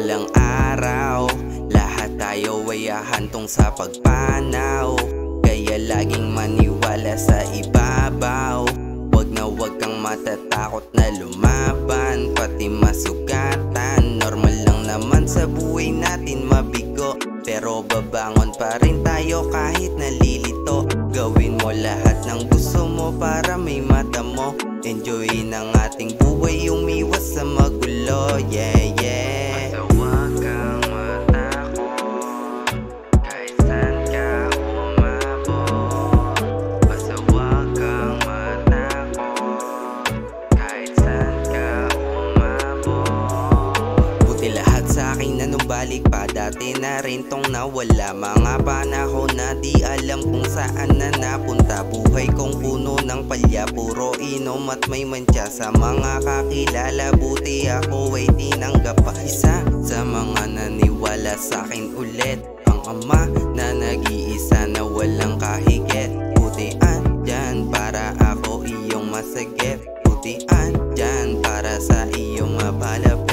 Balang araw, lahat tayo ay hahantong sa pagpanaw. Kaya laging maniwala sa ibabaw. Wag kang matatakot na lumaban, pati masugatan. Normal lang naman sa buhay natin mabigo, pero babangon pa rin tayo kahit nalilito. Gawin mo lahat ng gusto mo para may mata mo. Enjoyin ang ating buhay, umiwas sa magulo. Yeah, yeah. Basta wag kang matakot, kahit saan ka umabot. Basta wag kang matakot, kahit saan ka umabot. Buti lahat sa akin na nubalik pa, dati na rin tong nawala. Mga panahon na di alam kung saan na napunta. Buhay kong puno ng palya, puro inom at may mantsa. Sa mga kakilala, buti ako ay tinanggap pa. Isa sa mga naniwala sa akin ulit, ang ama na nag-iisa na walang kahigit. Buti andyan para ako iyong masagip, buti andyan para sa iyong mapalapit.